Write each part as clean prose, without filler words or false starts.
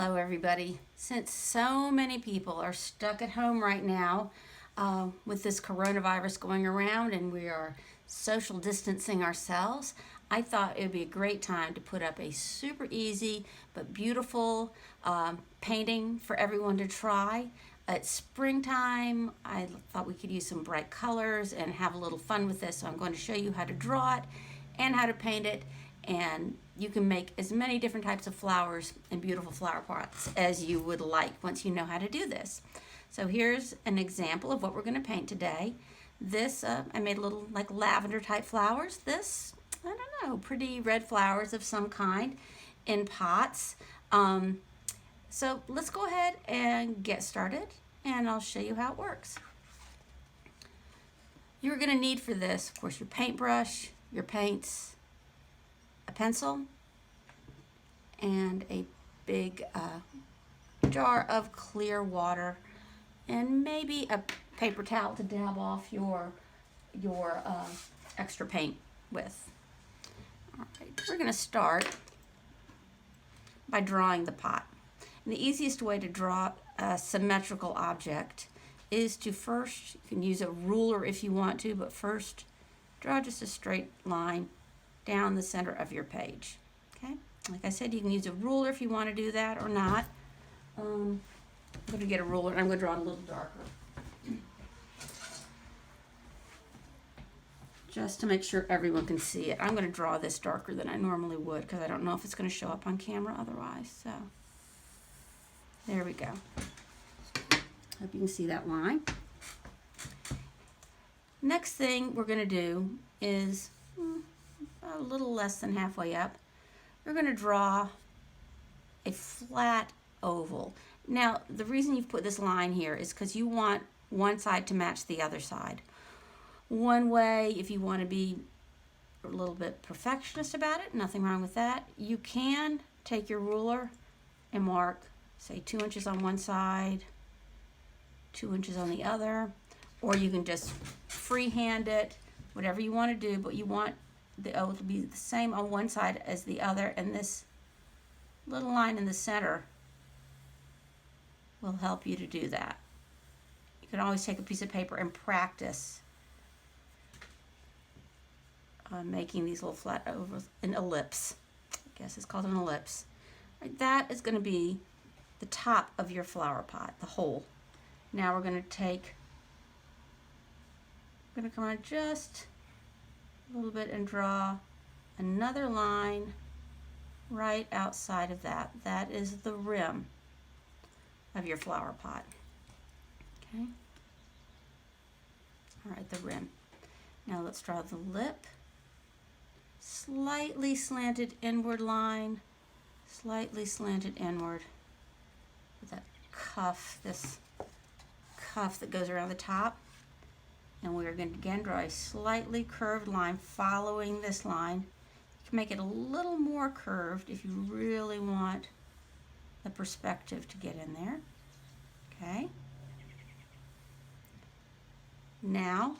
Hello everybody. Since so many people are stuck at home right now with this coronavirus going around and we are social distancing ourselves, I thought it would be a great time to put up a super easy but beautiful painting for everyone to try. It's springtime. I thought we could use some bright colors and have a little fun with this, so I'm going to show you how to draw it and how to paint it, and you can make as many different types of flowers and beautiful flower pots as you would like once you know how to do this. So here's an example of what we're going to paint today. This, I made a little like lavender type flowers. This, I don't know, pretty red flowers of some kind in pots. So let's go ahead and get started, and I'll show you how it works. You're going to need for this, of course, your paintbrush, your paints, a pencil, and a big jar of clear water, and maybe a paper towel to dab off your extra paint with. All right, we're going to start by drawing the pot. And the easiest way to draw a symmetrical object is to first, you can use a ruler if you want to, but first draw just a straight line down the center of your page. Okay, like I said, you can use a ruler if you want to do that or not. I'm going to get a ruler and I'm going to draw it a little darker, just to make sure everyone can see it. I'm going to draw this darker than I normally would because I don't know if it's going to show up on camera otherwise. So there we go. Hope you can see that line. Next thing we're going to do is a little less than halfway up. We're going to draw a flat oval. Now, the reason you've put this line here is because you want one side to match the other side. One way, if you want to be a little bit perfectionist about it, nothing wrong with that, you can take your ruler and mark, say, 2 inches on one side, 2 inches on the other, or you can just freehand it, whatever you want to do, but you want the O to be the same on one side as the other, and this little line in the center will help you to do that. You can always take a piece of paper and practice making these little flat ovals, an ellipse. I guess it's called an ellipse. Right, that is going to be the top of your flower pot, the hole. Now we're going to come on just a little bit and draw another line right outside of that. That is the rim of your flower pot. Okay. All right, the rim. Now let's draw the lip. Slightly slanted inward line, slightly slanted inward with that cuff, this cuff that goes around the top. And we're going to again draw a slightly curved line following this line. You can make it a little more curved if you really want the perspective to get in there. Okay. Now,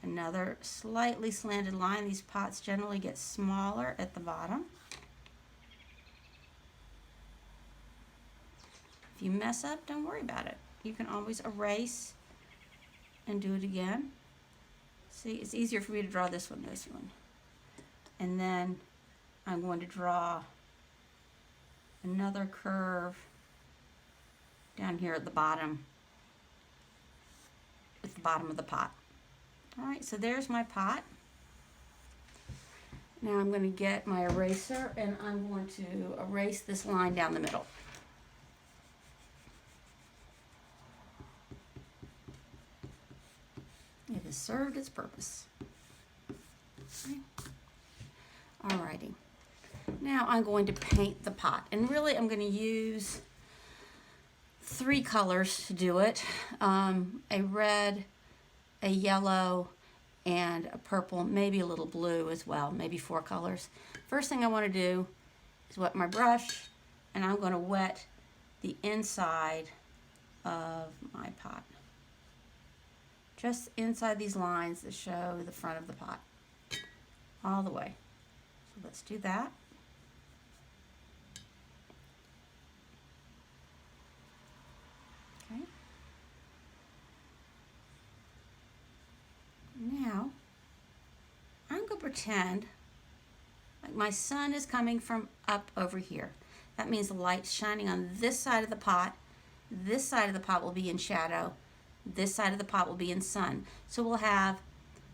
another slightly slanted line. These pots generally get smaller at the bottom. If you mess up, don't worry about it. You can always erase and do it again. See, it's easier for me to draw this one. And then I'm going to draw another curve down here at the bottom, at the bottom of the pot. All right, so there's my pot. Now I'm going to get my eraser and I'm going to erase this line down the middle. It has served its purpose. Okay. Alrighty. Now I'm going to paint the pot, and really I'm going to use 3 colors to do it. A red, a yellow, and a purple, maybe a little blue as well, maybe 4 colors. First thing I want to do is wet my brush, and I'm going to wet the inside of my pot. Just inside these lines that show the front of the pot, all the way. So let's do that. pretend like my sun is coming from up over here. That means the light's shining on this side of the pot. This side of the pot will be in shadow. This side of the pot will be in sun. So we'll have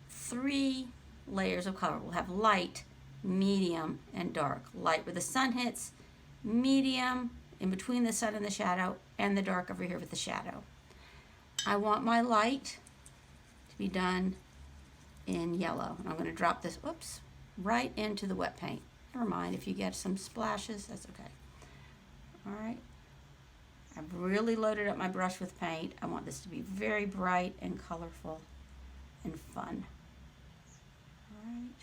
3 layers of color. We'll have light, medium, and dark. Light where the sun hits, medium in between the sun and the shadow, and the dark over here with the shadow. I want my light to be done in yellow. And I'm going to drop this, whoops, right into the wet paint. Never mind if you get some splashes, that's okay. All right. I've really loaded up my brush with paint. I want this to be very bright and colorful and fun. All right.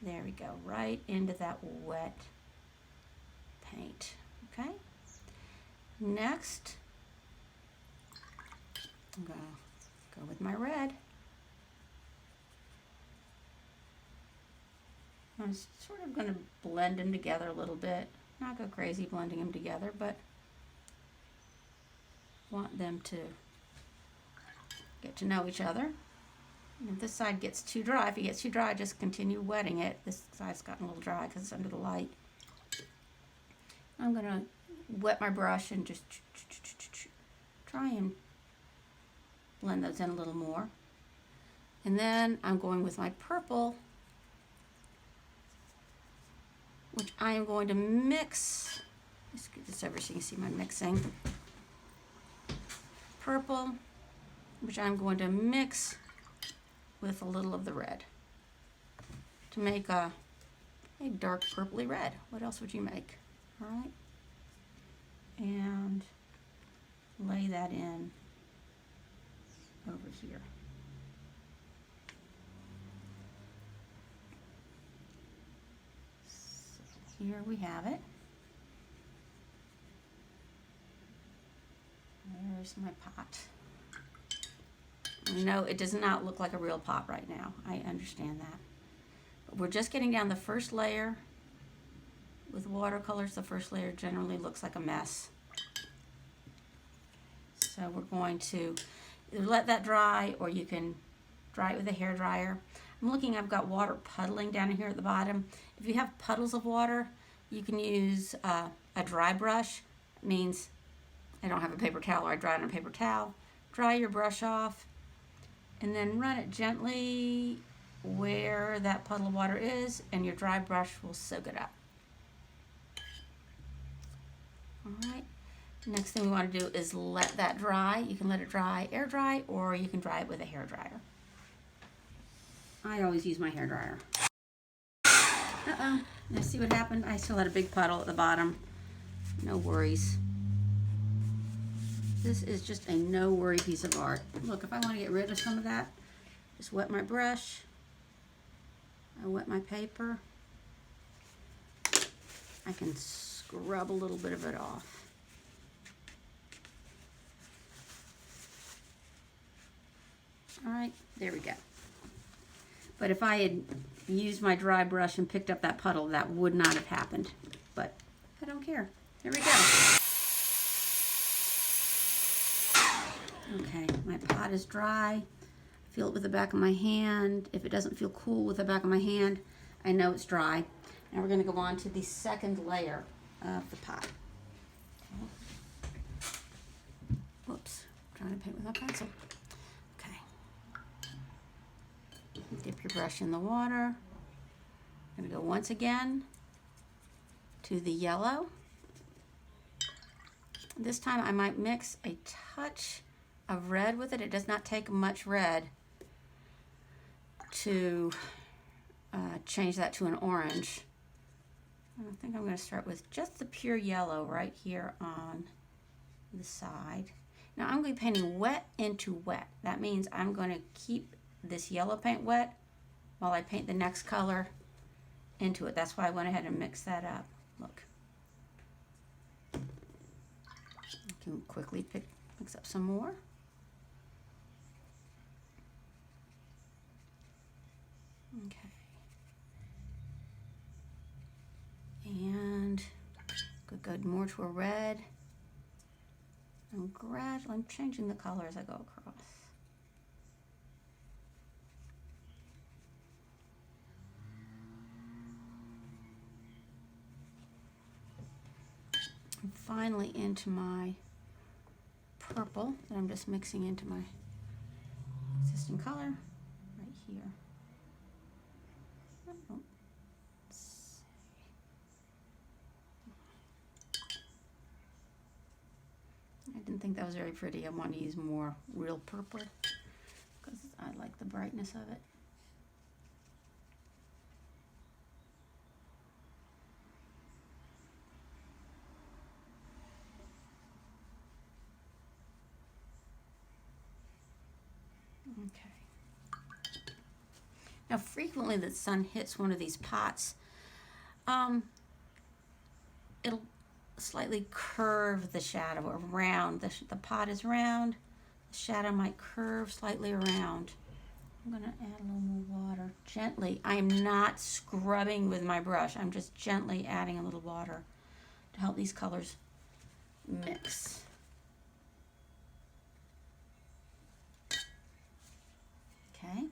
There we go, right into that wet paint. Okay. Next, I'm going to go with my red. I'm sort of going to blend them together a little bit. Not go crazy blending them together, but want them to get to know each other. And if this side gets too dry, if it gets too dry, just continue wetting it. This side's gotten a little dry because it's under the light. I'm going to wet my brush and just try and blend those in a little more. And then I'm going with my purple, which I am going to mix. Let's get this over so you can see my mixing. Purple, which I'm going to mix with a little of the red to make a dark purpley red. What else would you make? All right. And lay that in over here. So here we have it. There's my pot. No, it does not look like a real pot right now. I understand that. But we're just getting down the first layer. With watercolors, the first layer generally looks like a mess. So we're going to either let that dry, or you can dry it with a hair dryer. I'm looking, I've got water puddling down here at the bottom. If you have puddles of water, you can use a dry brush. It means I don't have a paper towel, or I dry it on a paper towel. Dry your brush off, and then run it gently where that puddle of water is, and your dry brush will soak it up. All right. Next thing we want to do is let that dry. You can let it dry, air dry, or you can dry it with a hair dryer. I always use my hair dryer. Uh-oh. Now see what happened? I still had a big puddle at the bottom. No worries. This is just a no worry piece of art. Look, if I want to get rid of some of that, just wet my brush. I wet my paper. I can scrub a little bit of it off. All right, there we go. But if I had used my dry brush and picked up that puddle, that would not have happened. But I don't care. There we go. Okay, my pot is dry. I feel it with the back of my hand. If it doesn't feel cool with the back of my hand, I know it's dry. Now we're going to go on to the second layer of the pot. Okay. Whoops, I'm trying to paint with my pencil. Okay. Dip your brush in the water. I'm going to go once again to the yellow. This time I might mix a touch of red with it. It does not take much red to change that to an orange. I think I'm going to start with just the pure yellow right here on the side. Now I'm going to be painting wet into wet. That means I'm going to keep this yellow paint wet while I paint the next color into it. That's why I went ahead and mixed that up. Look. I can quickly mix up some more. Okay. And could go more to a red. And gradually, I'm changing the color as I go across. I'm finally into my purple that I'm just mixing into my existing color right here. Oh, I didn't think that was very pretty. I want to use more real purple because I like the brightness of it. Okay. Now, frequently the sun hits one of these pots. It'll slightly curve the shadow around. The pot is round. The shadow might curve slightly around. I'm going to add a little more water. Gently. I am not scrubbing with my brush. I'm just gently adding a little water to help these colors mix. Okay.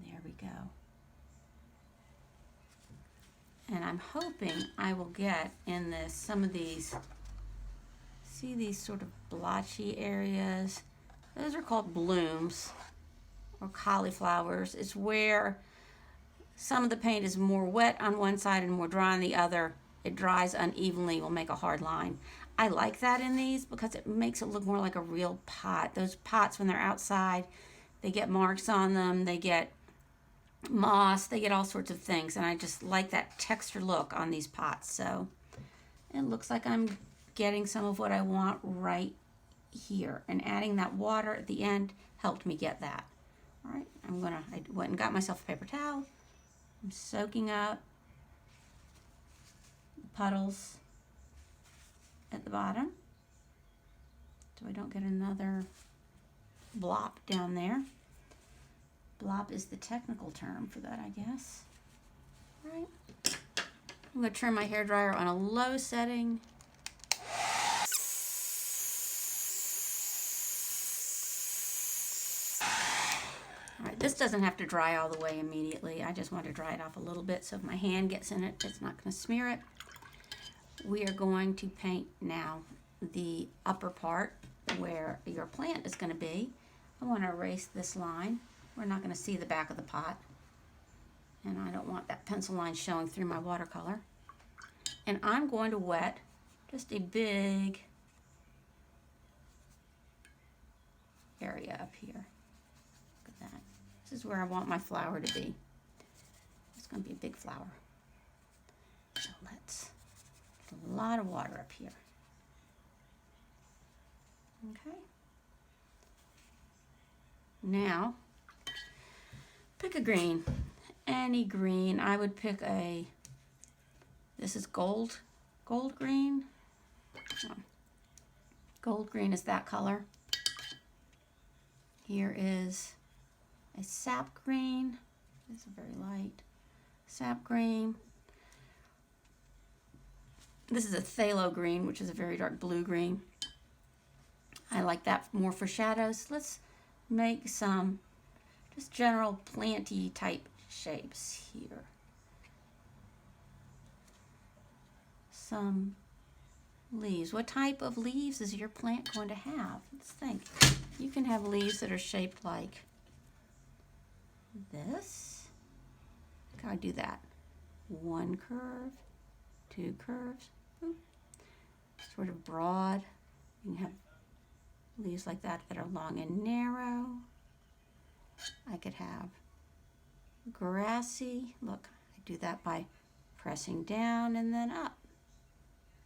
There we go. And I'm hoping I will get in this some of these, see these sort of blotchy areas? Those are called blooms or cauliflowers. It's where some of the paint is more wet on one side and more dry on the other. It dries unevenly, will make a hard line. I like that in these because it makes it look more like a real pot. Those pots, when they're outside, they get marks on them, they get moss, they get all sorts of things, and I just like that texture look on these pots. So it looks like I'm getting some of what I want right here, and adding that water at the end helped me get that. All right, I went and got myself a paper towel. I'm soaking up the puddles at the bottom so I don't get another blop down there. Blop is the technical term for that, I guess. All right. I'm going to turn my hairdryer on a low setting. All right, this doesn't have to dry all the way immediately. I just want to dry it off a little bit so if my hand gets in it, it's not going to smear it. We are going to paint now the upper part where your plant is going to be. I want to erase this line. We're not going to see the back of the pot. And I don't want that pencil line showing through my watercolor. And I'm going to wet just a big area up here. Look at that. This is where I want my flower to be. It's going to be a big flower. So let's get a lot of water up here. Okay. Now, pick a green. Any green. I would pick this is gold green. Gold green is that color. Here is a sap green. This is very light. Sap green. This is a phthalo green, which is a very dark blue green. I like that more for shadows. Let's make some just general planty type shapes here. Some leaves. What type of leaves is your plant going to have? Let's think. You can have leaves that are shaped like this. Look how I do that. One curve, two curves. Sort of broad. You can have leaves like that that are long and narrow. I could have grassy. Look, I do that by pressing down and then up.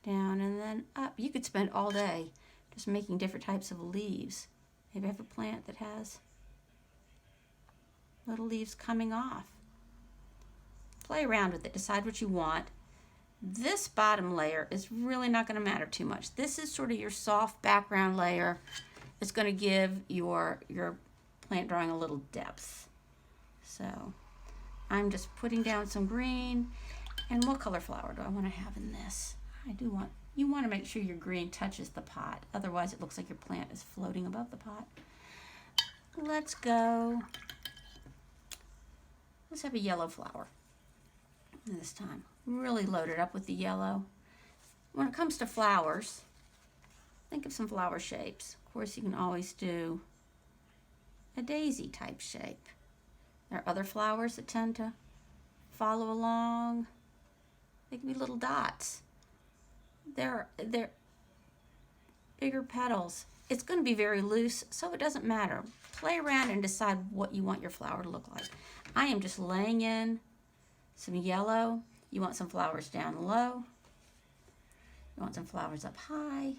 Down and then up. You could spend all day just making different types of leaves. Maybe I have a plant that has little leaves coming off. Play around with it. Decide what you want. This bottom layer is really not going to matter too much. This is sort of your soft background layer. It's going to give your plant drawing a little depth. So I'm just putting down some green. And what color flower do I want to have in this? You want to make sure your green touches the pot. Otherwise it looks like your plant is floating above the pot. Let's go. Let's have a yellow flower this time. really load it up with the yellow. When it comes to flowers, think of some flower shapes. Of course, you can always do a daisy type shape. There are other flowers that tend to follow along. They can be little dots. They're bigger petals. It's going to be very loose, so it doesn't matter. Play around and decide what you want your flower to look like. I am just laying in some yellow. You want some flowers down low. You want some flowers up high.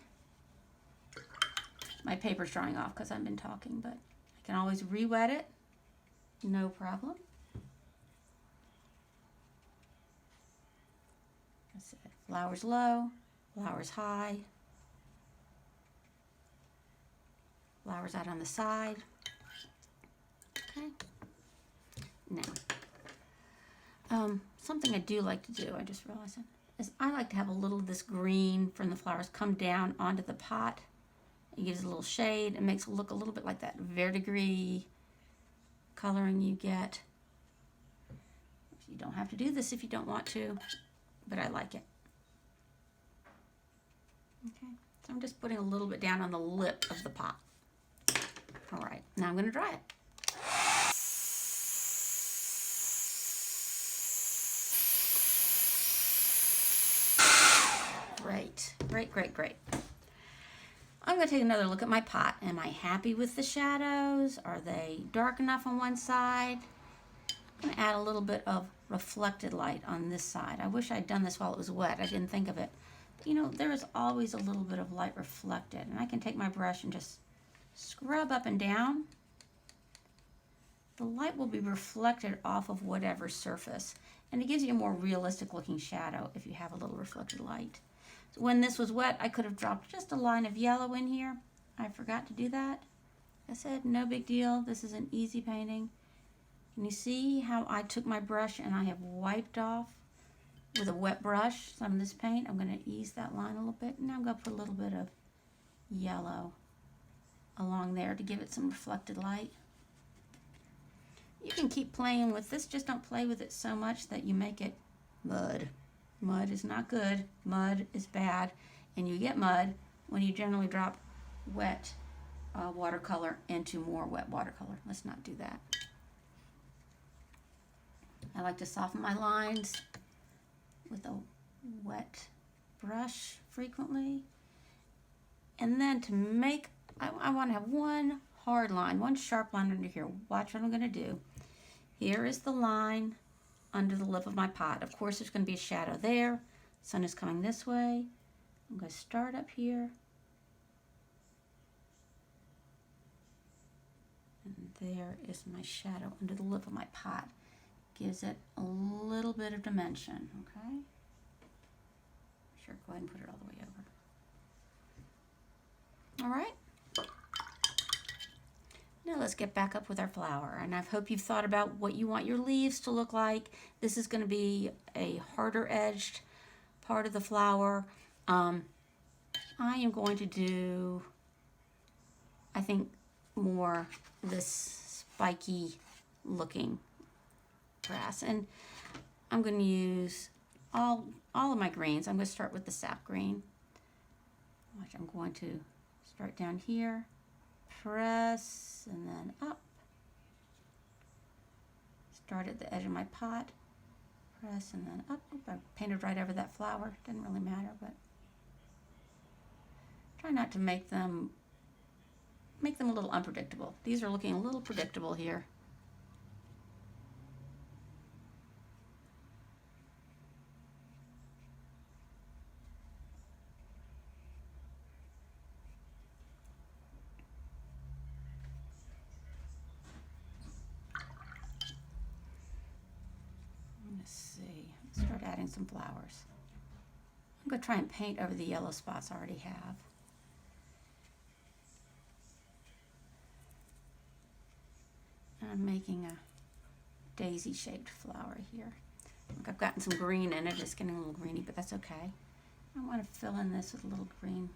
My paper's drying off because I've been talking, but I can always re-wet it. No problem. That's it. Flowers low, flowers high. Flowers out on the side. Okay. Now, something I do like to do, I just realized it, is I like to have a little of this green from the flowers come down onto the pot. It gives a little shade. It makes it look a little bit like that verdigris coloring you get. You don't have to do this if you don't want to, but I like it. Okay, so I'm just putting a little bit down on the lip of the pot. All right, now I'm going to dry it. Great, great, great, great. I'm going to take another look at my pot. Am I happy with the shadows? Are they dark enough on one side? I'm going to add a little bit of reflected light on this side. I wish I'd done this while it was wet. I didn't think of it. But, you know, there is always a little bit of light reflected. And I can take my brush and just scrub up and down. The light will be reflected off of whatever surface. And it gives you a more realistic looking shadow if you have a little reflected light. So when this was wet, I could have dropped just a line of yellow in here. I forgot to do that. I said, no big deal. This is an easy painting. Can you see how I took my brush and I have wiped off with a wet brush some of this paint? I'm going to ease that line a little bit. And now I'm going to put a little bit of yellow along there to give it some reflected light. You can keep playing with this. Just don't play with it so much that you make it mud. Mud is not good. Mud is bad. And you get mud when you generally drop wet watercolor into more wet watercolor. Let's not do that. I like to soften my lines with a wet brush frequently. And then to make, I want to have one hard line, one sharp line under here. Watch what I'm going to do. Here is the line under the lip of my pot. Of course, there's going to be a shadow there. Sun is coming this way. I'm going to start up here. And there is my shadow under the lip of my pot. Gives it a little bit of dimension, okay? Sure, go ahead and put it all the way over. All right. Now let's get back up with our flower. And I hope you've thought about what you want your leaves to look like. This is going to be a harder edged part of the flower. I am going to do, I think, more this spiky looking grass. And I'm going to use all of my greens. I'm going to start with the sap green. Watch, I'm going to start down here, press, and then up. Start at the edge of my pot, press, and then up. Oop, I painted right over that flower. Didn't really matter, but try not to make them a little unpredictable. These are looking a little predictable here. Start adding some flowers. I'm going to try and paint over the yellow spots I already have. And I'm making a daisy shaped flower here. Look, I've gotten some green in it. It's getting a little greeny, but that's okay. I want to fill in this with a little green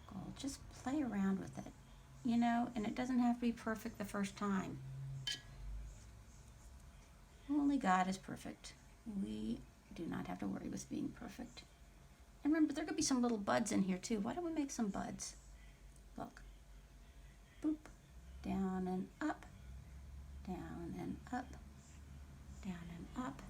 gold. Just play around with it, you know, and it doesn't have to be perfect the first time. Only God is perfect. we do not have to worry with being perfect. And remember, there could be some little buds in here too. Why don't we make some buds? Look. Boop. Down and up. Down and up. Down and up.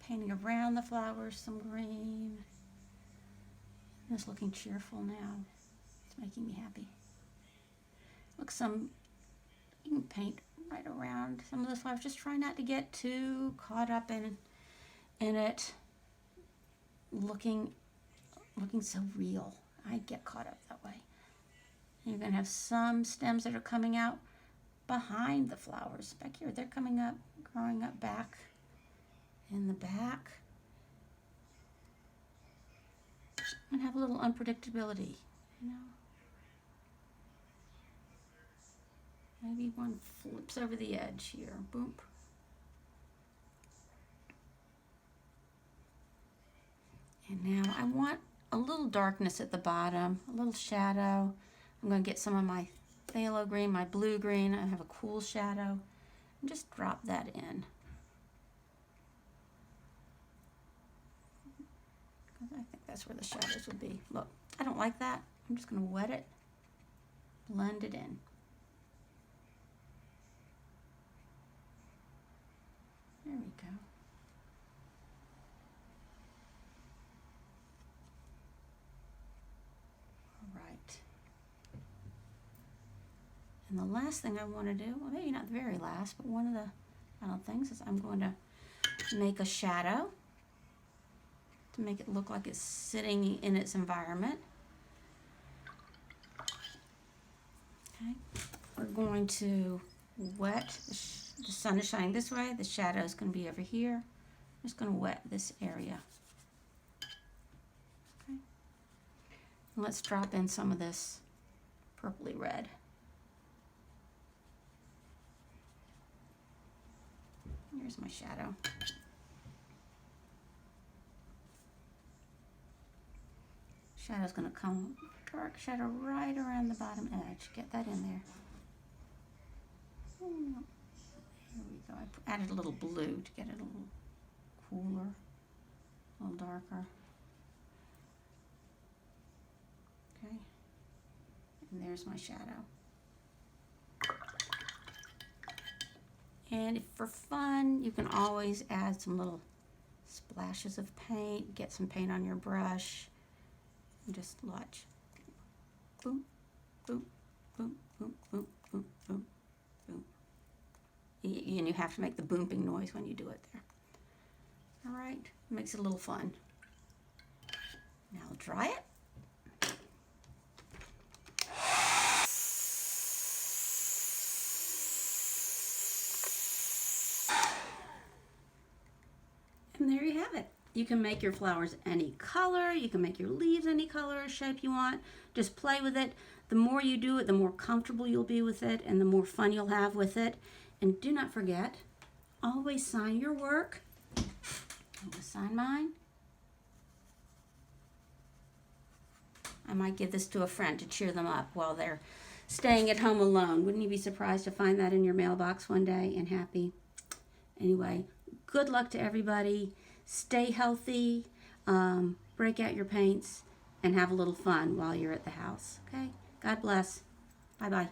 Painting around the flowers some green. It's looking cheerful now. It's making me happy. Look, you can paint right around some of the flowers. Just try not to get too caught up in it looking so real. I get caught up that way. And you're going to have some stems that are coming out behind the flowers. Back here, they're coming up, growing up back in the back. And have a little unpredictability, you know. Maybe one flips over the edge here. Boom. And now I want a little darkness at the bottom, a little shadow. I'm going to get some of my phthalo green, my blue green. I have a cool shadow. And just drop that in. Because I think that's where the shadows would be. Look, I don't like that. I'm just going to wet it, blend it in. There we go. All right. And the last thing I want to do, well, maybe not the very last, but one of the final things is I'm going to make a shadow to make it look like it's sitting in its environment. Okay. We're going to wet, the sun is shining this way, the shadow is going to be over here. I'm just going to wet this area. Okay. And let's drop in some of this purpley red. Here's my shadow. Shadow's going to come, dark shadow right around the bottom edge. Get that in there. Here we go. I added a little blue to get it a little cooler, a little darker. Okay. And there's my shadow. And if for fun, you can always add some little splashes of paint. Get some paint on your brush. And just watch. Boom, boom, boom, boom, boom, boom, boom, boom. And you have to make the booming noise when you do it there. All right, makes it a little fun. Now I'll dry it. And there you have it. You can make your flowers any color. You can make your leaves any color or shape you want. Just play with it. The more you do it, the more comfortable you'll be with it and the more fun you'll have with it. And do not forget, always sign your work. I'm going to sign mine. I might give this to a friend to cheer them up while they're staying at home alone. Wouldn't you be surprised to find that in your mailbox one day and happy? Anyway, good luck to everybody. Stay healthy, break out your paints, and have a little fun while you're at the house. Okay? God bless. Bye-bye.